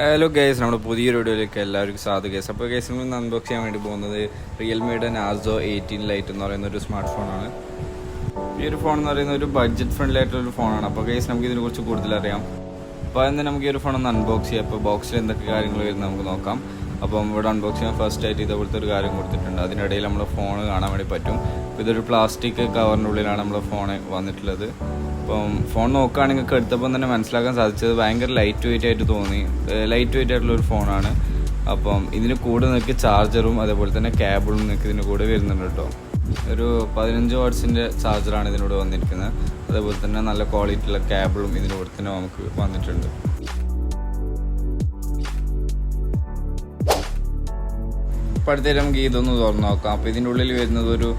Hello guys, നമ്മുടെ പുതിയൊരു വീഡിയോയിലേക്ക് എല്ലാവർക്കും സ്വാഗതം ഗൈസ്. അപ്പോൾ ഗൈസ് നമ്മൾ അൺബോക്സ് ചെയ്യാൻ വേണ്ടി പോകുന്നത് റിയൽമിയുടെ നാർസോ 18 ലൈറ്റ് എന്ന് പറയുന്ന ഒരു സ്മാർട്ട് ഫോണാണ്. ഈ ഒരു ഫോൺ എന്ന് പറയുന്നത് ഒരു ബഡ്ജറ്റ് ഫ്രണ്ട്ലി ആയിട്ടുള്ളൊരു ഫോണാണ്. അപ്പോൾ ഗൈസ് നമുക്ക് ഇതിനെക്കുറിച്ച് കൂടുതൽ അറിയാം. അപ്പോൾ അതിന് നമുക്ക് ഈ ഒരു ഫോൺ ഒന്ന് അൺബോക്സ് ചെയ്യാം. അപ്പോൾ ബോക്സിൽ എന്തൊക്കെ കാര്യങ്ങൾ വരുന്നത് നമുക്ക് നോക്കാം. അപ്പം ഇവിടെ അൺബോക്സ് ചെയ്യാൻ ഫസ്റ്റ് ആയിട്ട് ഇതേപോലത്തെ ഒരു കാര്യം കൊടുത്തിട്ടുണ്ട്. അതിനിടയിൽ നമ്മുടെ ഫോൺ കാണാൻ വേണ്ടി പറ്റും. അപ്പോൾ ഇതൊരു പ്ലാസ്റ്റിക് കവറിൻ്റെ ഉള്ളിലാണ് നമ്മുടെ ഫോൺ വന്നിട്ടുള്ളത്. അപ്പം ഫോൺ നോക്കുകയാണെങ്കിൽ എടുത്തപ്പം തന്നെ മനസ്സിലാക്കാൻ സാധിച്ചത് ഭയങ്കര ലൈറ്റ് വെയിറ്റ് ആയിട്ട് തോന്നി. ലൈറ്റ് വെയിറ്റ് ആയിട്ടുള്ളൊരു ഫോണാണ്. അപ്പം ഇതിന് കൂടെ നിങ്ങൾക്ക് ചാർജറും അതേപോലെ തന്നെ കേബിളും നിങ്ങൾക്ക് ഇതിന് കൂടെ വരുന്നുണ്ട് കേട്ടോ. ഒരു 15 വാട്ട്സിൻ്റെ ചാർജറാണ് ഇതിനോട് വന്നിരിക്കുന്നത്. അതേപോലെ തന്നെ നല്ല ക്വാളിറ്റിയുള്ള കേബിളും ഇതിൻ്റെ കൂടെ തന്നെ നമുക്ക് വന്നിട്ടുണ്ട്. അപ്പോൾ അടുത്തേക്ക് നമുക്ക് ഇതൊന്ന് തുറന്ന് നോക്കാം. അപ്പോൾ ഇതിൻ്റെ ഉള്ളിൽ വരുന്നത് ഒരു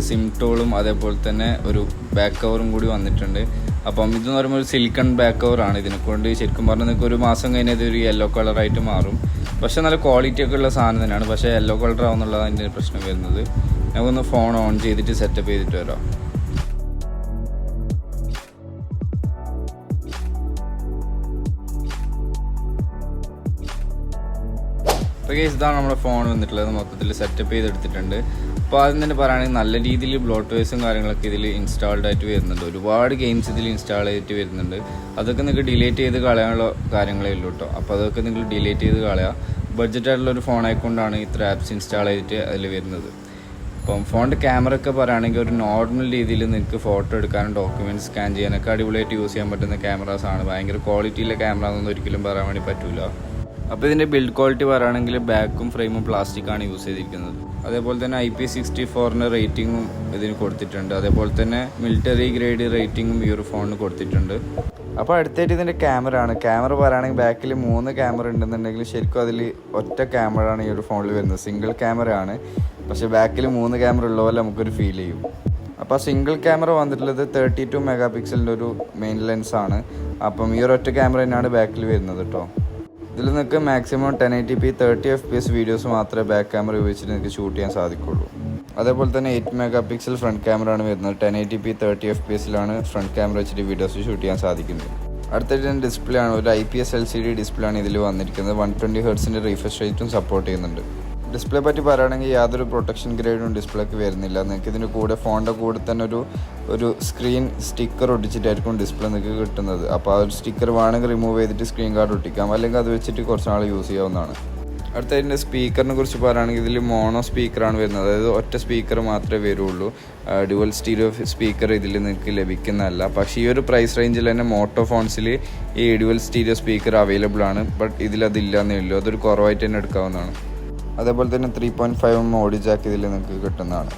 സിം ടോളും അതേപോലെ തന്നെ ഒരു ബാക്ക് കവറും കൂടി വന്നിട്ടുണ്ട്. അപ്പം ഇതെന്ന് പറയുമ്പോൾ ഒരു സിലിക്കൺ ബാക്ക് കവറാണ്. ഇതിനെക്കൊണ്ട് ശരിക്കും പറഞ്ഞാൽ നിങ്ങൾക്ക് ഒരു മാസം കഴിഞ്ഞാൽ ഇതൊരു യെല്ലോ കളറായിട്ട് മാറും. പക്ഷേ നല്ല ക്വാളിറ്റി ഒക്കെ ഉള്ള സാധനം തന്നെയാണ്. പക്ഷേ യെല്ലോ കളർ ആവുന്നുള്ളതാണ് അതിൻ്റെ പ്രശ്നം വരുന്നത്. നമുക്കൊന്ന് ഫോൺ ഓൺ ചെയ്തിട്ട് സെറ്റപ്പ് ചെയ്തിട്ട് വരാം. അപ്പോൾ ഇതാണ് നമ്മുടെ ഫോൺ വന്നിട്ടുള്ളത്. മൊത്തത്തിൽ സെറ്റപ്പ് ചെയ്തെടുത്തിട്ടുണ്ട്. അപ്പോൾ ആദ്യം തന്നെ പറയുകയാണെങ്കിൽ നല്ല രീതിയിൽ ബ്ലോട്ട്വെയർസും കാര്യങ്ങളൊക്കെ ഇതിൽ ഇൻസ്റ്റാൾഡ് ആയിട്ട് വരുന്നുണ്ട്. ഒരുപാട് ഗെയിംസ് ഇതിൽ ഇൻസ്റ്റാൾ ചെയ്തിട്ട് വരുന്നുണ്ട്. അതൊക്കെ നിങ്ങൾക്ക് ഡിലീറ്റ് ചെയ്ത് കളയാനുള്ള കാര്യങ്ങളേ ഉള്ളൂ കേട്ടോ. അപ്പോൾ അതൊക്കെ നിങ്ങൾ ഡിലീറ്റ് ചെയ്ത് കളയാം. ബഡ്ജറ്റ് ആയിട്ടുള്ളൊരു ഫോൺ ആയിക്കൊണ്ടാണ് ഇത്ര ആപ്സ് ഇൻസ്റ്റാൾ ചെയ്തിട്ട് അതിൽ വരുന്നത്. അപ്പം ഫോണിൻ്റെ ക്യാമറ ഒക്കെ പറയുകയാണെങ്കിൽ ഒരു നോർമൽ രീതിയിൽ നിങ്ങൾക്ക് ഫോട്ടോ എടുക്കാനും ഡോക്യുമെൻറ്റ്സ് സ്കാൻ ചെയ്യാനൊക്കെ അടിപൊളിയായിട്ട് യൂസ് ചെയ്യാൻ പറ്റുന്ന ക്യാമറാസാണ്. ഭയങ്കര ക്വാളിറ്റിയിലെ ക്യാമറ എന്നൊന്നും ഒരിക്കലും പറയാൻ വേണ്ടി പറ്റില്ല. അപ്പോൾ ഇതിൻ്റെ ബിൽഡ് ക്വാളിറ്റി പറയുകയാണെങ്കിൽ ബാക്കും ഫ്രെയിമും പ്ലാസ്റ്റിക്കാണ് യൂസ് ചെയ്തിരിക്കുന്നത്. അതേപോലെ തന്നെ IP64 റേറ്റിംഗും ഇതിന് കൊടുത്തിട്ടുണ്ട്. അതേപോലെ തന്നെ മിലിറ്ററി ഗ്രേഡ് റേറ്റിംഗും ഈ ഒരു ഫോണിന് കൊടുത്തിട്ടുണ്ട്. അപ്പോൾ അടുത്തായിട്ട് ഇതിൻ്റെ ക്യാമറ പറയുകയാണെങ്കിൽ ബാക്കിൽ 3 ക്യാമറ ഉണ്ടെന്നുണ്ടെങ്കിൽ ശരിക്കും അതിൽ ഒറ്റ ക്യാമറ ആണ് ഈ ഒരു ഫോണിൽ വരുന്നത്. സിംഗിൾ ക്യാമറ ആണ്. പക്ഷേ ബാക്കിൽ 3 ക്യാമറ ഉള്ള പോലെ നമുക്കൊരു ഫീൽ ചെയ്യും. അപ്പോൾ സിംഗിൾ ക്യാമറ വന്നിട്ടുള്ളത് 32 മെഗാ പിക്സലിൻ്റെ ഒരു മെയിൻ ലെൻസാണ്. അപ്പം ഈ ഒരു ഒറ്റ ക്യാമറ തന്നെയാണ് ബാക്കിൽ വരുന്നത് കേട്ടോ. ഇതിൽ നിങ്ങൾക്ക് മാക്സിമം 1080p 30 FPS വീഡിയോസ് മാത്രമേ ബാക്ക് ക്യാമറ ഉപയോഗിച്ചിട്ട് നിങ്ങൾക്ക് ഷൂട്ട് ചെയ്യാൻ സാധിക്കുള്ളൂ. അതേപോലെ തന്നെ 8 മെഗാ പിക്സൽ ഫ്രണ്ട് ക്യാമറ ആണ് വരുന്നത്. 1080p 30 FPSലാണ് ഫ്രണ്ട് ക്യാമറ വെച്ചിട്ട് വീഡിയോസ് ഷൂട്ട് ചെയ്യാൻ സാധിക്കുന്നത്. അടുത്തായിട്ട് ഡിസ്പ്ലേ ആണ്. ഒരു IPS LCD ഡിസ്പ്ലേ ആണ് ഇതിൽ വന്നിരിക്കുന്നത്. 120 ഹെർട്സിൻ്റെ റീഫ്രഷ് റേറ്റും സപ്പോർട്ട് ചെയ്യുന്നുണ്ട്. ഡിസ്പ്ലേ പറ്റി പറയുകയാണെങ്കിൽ യാതൊരു പ്രൊട്ടക്ഷൻ ഗ്രേഡും ഡിസ്പ്ലേക്ക് വരുന്നില്ല. നിങ്ങൾക്ക് ഇതിൻ്റെ കൂടെ ഫോണിൻ്റെ കൂടെ തന്നെ ഒരു സ്ക്രീൻ സ്റ്റിക്കർ ഒട്ടിച്ചിട്ടായിരിക്കും ഡിസ്പ്ലേ നിങ്ങൾക്ക് കിട്ടുന്നത്. അപ്പോൾ ആ ഒരു സ്റ്റിക്കർ വേണമെങ്കിൽ റിമൂവ് ചെയ്തിട്ട് സ്ക്രീൻ ഗാർഡ് ഒട്ടിക്കാം, അല്ലെങ്കിൽ അത് വെച്ചിട്ട് കുറച്ച് നാൾ യൂസ് ചെയ്യാവുന്നതാണ്. അടുത്ത ഇതിൻ്റെ സ്പീക്കറിനെ കുറിച്ച് പറയുകയാണെങ്കിൽ ഇതിൽ മോണോ സ്പീക്കറാണ് വരുന്നത്. അതായത് ഒറ്റ സ്പീക്കർ മാത്രമേ വരുള്ളൂ. ഡ്യുവൽ സ്റ്റീരിയോ സ്പീക്കർ ഇതിൽ നിങ്ങൾക്ക് ലഭിക്കുന്നതല്ല. പക്ഷേ ഈ ഒരു പ്രൈസ് റേഞ്ചിൽ തന്നെ മോട്ടോ ഫോൺസിൽ ഈ ഡ്യുവൽ സ്റ്റീരിയോ സ്പീക്കർ അവൈലബിൾ ആണ്. ബട്ട് ഇതിലതില്ല എന്നേ ഉള്ളൂ. അതൊരു കുറവായിട്ട് തന്നെ എടുക്കാവുന്നതാണ്. അതേപോലെ തന്നെ 3.5mm ഓഡിയോ ജാക്ക് ഇതിൽ നിങ്ങൾക്ക് കിട്ടുന്നതാണ്.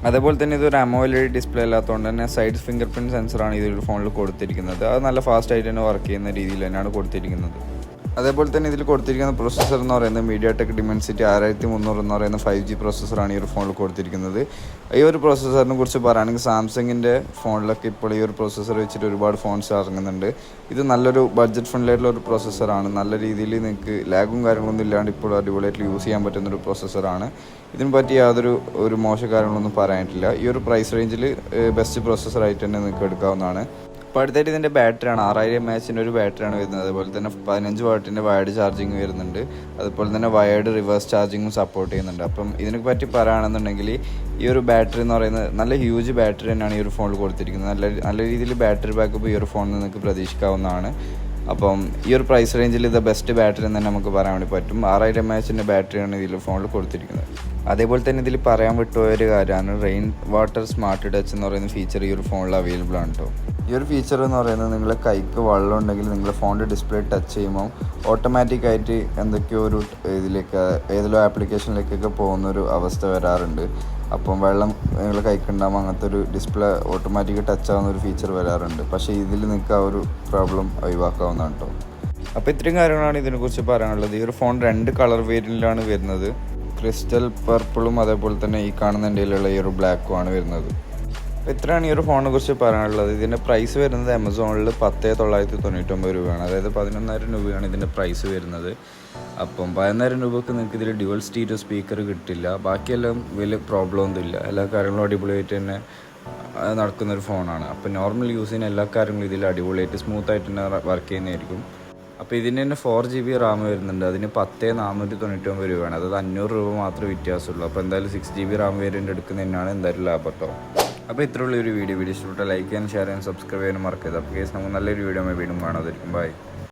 അതേപോലെ തന്നെ ഇതൊരു AMOLED ഡിസ്പ്ലേ അല്ലാത്തതുകൊണ്ട് തന്നെ സൈഡ് ഫിംഗർ പ്രിൻറ്റ് സെൻസറാണ് ഇതിൽ ഫോണിൽ കൊടുത്തിരിക്കുന്നത്. അത് നല്ല ഫാസ്റ്റ് ആയിട്ട് തന്നെ വർക്ക് ചെയ്യുന്ന രീതിയിൽ തന്നെയാണ് കൊടുത്തിരിക്കുന്നത്. അതേപോലെ തന്നെ ഇതിൽ കൊടുത്തിരിക്കുന്ന പ്രോസസ്സർ എന്ന് പറയുന്നത് MediaTek Dimensity 6300 എന്ന് പറയുന്ന 5G പ്രോസസ്സറാണ് ഈ ഒരു ഫോണിൽ കൊടുത്തിരിക്കുന്നത്. ഈ ഒരു പ്രോസസ്സറിനെ കുറിച്ച് പറയുകയാണെങ്കിൽ സാംസങ്ങിൻ്റെ ഫോണിലൊക്കെ ഇപ്പോൾ ഈ ഒരു പ്രോസസ്സർ വെച്ചിട്ട് ഒരുപാട് ഫോൺസ് ഇറങ്ങുന്നുണ്ട്. ഇത് നല്ലൊരു ബഡ്ജറ്റ് ഫ്രണ്ട്ലി ആയിട്ടുള്ള ഒരു പ്രോസസ്സറാണ്. നല്ല രീതിയിൽ നിങ്ങൾക്ക് ലാഗും കാര്യങ്ങളൊന്നും ഇല്ലാണ്ട് ഇപ്പോൾ അടിപൊളിയായിട്ട് യൂസ് ചെയ്യാൻ പറ്റുന്നൊരു പ്രോസസ്സറാണ്. ഇതിനെ പറ്റി യാതൊരു മോശ കാര്യങ്ങളൊന്നും പറയാനിട്ടില്ല. ഈ ഒരു പ്രൈസ് റേഞ്ചിൽ ബെസ്റ്റ് പ്രോസസ്സറായിട്ട് തന്നെ നിങ്ങൾക്ക് എടുക്കാവുന്നതാണ്. അപ്പോൾ അടുത്തായിട്ട് ഇതിൻ്റെ ബാറ്ററിയാണ് 6000 mAh ഒരു ബാറ്ററിയാണ് വരുന്നത്. അതുപോലെ തന്നെ 15 വാട്ടിൻ്റെ വയർഡ് ചാർജിങ് വരുന്നുണ്ട്. അതുപോലെ തന്നെ വയർഡ് റിവേഴ്സ് ചാർജിങ്ങും സപ്പോർട്ട് ചെയ്യുന്നുണ്ട്. അപ്പം ഇതിനെ പറ്റി പറയുകയാണെന്നുണ്ടെങ്കിൽ ഈ ഒരു ബാറ്ററി എന്ന് പറയുന്നത് നല്ല ഹ്യൂജ് ബാറ്ററി തന്നെയാണ് ഈ ഒരു ഫോണിൽ കൊടുത്തിരിക്കുന്നത്. നല്ല രീതിയിൽ ബാറ്ററി ബാക്കപ്പ് ഈ ഒരു ഫോണിൽ നിങ്ങൾക്ക് പ്രതീക്ഷിക്കാവുന്നതാണ്. അപ്പം ഈ ഒരു പ്രൈസ് റേഞ്ചിൽ ഇത് ബെസ്റ്റ് ബാറ്ററി എന്ന് തന്നെ നമുക്ക് പറയാൻ വേണ്ടി പറ്റും. 6000 mAh ബാറ്ററിയാണ് ഇതിൽ ഫോണിൽ കൊടുത്തിരിക്കുന്നത്. അതേപോലെ തന്നെ ഇതിൽ പറയാൻ വിട്ടുപോയ ഒരു കാര്യമാണ് റെയിൻ വാട്ടർ സ്മാർട്ട് ടച്ച് എന്ന് പറയുന്ന ഫീച്ചർ ഈ ഒരു ഫോണിൽ അവൈലബിൾ ആണ് കേട്ടോ. ഈ ഒരു ഫീച്ചർ എന്ന് പറയുന്നത് നിങ്ങളുടെ കൈക്ക് വെള്ളം ഉണ്ടെങ്കിൽ നിങ്ങളുടെ ഫോണിൻ്റെ ഡിസ്പ്ലേ ടച്ച് ചെയ്യുമ്പോൾ ഓട്ടോമാറ്റിക്കായിട്ട് എന്തൊക്കെയോ ഒരു ഇതിലേക്ക് ഏതെല്ലോ ആപ്ലിക്കേഷനിലേക്കൊക്കെ പോകുന്നൊരു അവസ്ഥ വരാറുണ്ട്. അപ്പം വെള്ളം നിങ്ങളുടെ കൈക്കുണ്ടാകുമ്പോൾ അങ്ങനത്തെ ഒരു ഡിസ്പ്ലേ ഓട്ടോമാറ്റിക് ടച്ച് ആവുന്ന ഒരു ഫീച്ചർ വരാറുണ്ട്. പക്ഷേ ഇതിൽ നിങ്ങൾക്ക് ആ ഒരു പ്രോബ്ലം ഒഴിവാക്കാവുന്നതാണ് കേട്ടോ. അപ്പോൾ ഇത്രയും കാര്യങ്ങളാണ് ഇതിനെക്കുറിച്ച് പറയാനുള്ളത്. ഈ ഒരു ഫോൺ 2 കളർ വേരിയൻറ്റിലാണ് വരുന്നത്. ക്രിസ്റ്റൽ പർപ്പിളും അതേപോലെ തന്നെ ഈ കാണുന്ന ഇന്ത്യയിലുള്ള ഈ ഒരു ബ്ലാക്കും ആണ് വരുന്നത്. അപ്പോൾ ഇത്രയാണ് ഈ ഒരു ഫോണിനെ കുറിച്ച് പറയാനുള്ളത്. ഇതിൻ്റെ പ്രൈസ് വരുന്നത് ആമസോണിൽ 10,999 രൂപയാണ്. അതായത് 11,000 രൂപയാണ് ഇതിൻ്റെ പ്രൈസ് വരുന്നത്. അപ്പം 11,000 രൂപയ്ക്ക് നിങ്ങൾക്ക് ഇതിൽ ഡ്യുവൽ സ്റ്റീരിയോ സ്പീക്കർ കിട്ടില്ല. ബാക്കിയെല്ലാം വലിയ പ്രോബ്ലം ഒന്നുമില്ല. എല്ലാ കാര്യങ്ങളും അടിപൊളിയായിട്ട് തന്നെ നടക്കുന്നൊരു ഫോണാണ്. അപ്പോൾ നോർമൽ യൂസിന് എല്ലാ കാര്യങ്ങളും ഇതിൽ അടിപൊളിയായിട്ട് സ്മൂത്തായിട്ട് തന്നെ വർക്ക് ചെയ്യുന്നതായിരിക്കും. അപ്പോൾ ഇതിന് തന്നെ 4GB റാം വരുന്നുണ്ട്. അതിന് 10,499 രൂപയാണ്. അതായത് 500 രൂപ മാത്രമേ വ്യത്യാസമുള്ളൂ. അപ്പോൾ എന്തായാലും 6GB റാം വേരിയൻ്റ് എടുക്കുന്നതിനാണ് എന്തായാലും ലാഭം കേട്ടോ. അപ്പോൾ ഇത്രയുള്ള ഒരു വീഡിയോ ഇഷ്ടപ്പെട്ട ലൈക്ക് ചെയ്യാനും ഷെയർ ചെയ്യാനും സബ്സ്ക്രൈബ് ചെയ്യാനും മറക്കരുത്. അപ്പോൾ കേസ് നമുക്ക് നല്ലൊരു വീഡിയോ വീണ്ടും കാണാതിരിക്കും. ബൈ.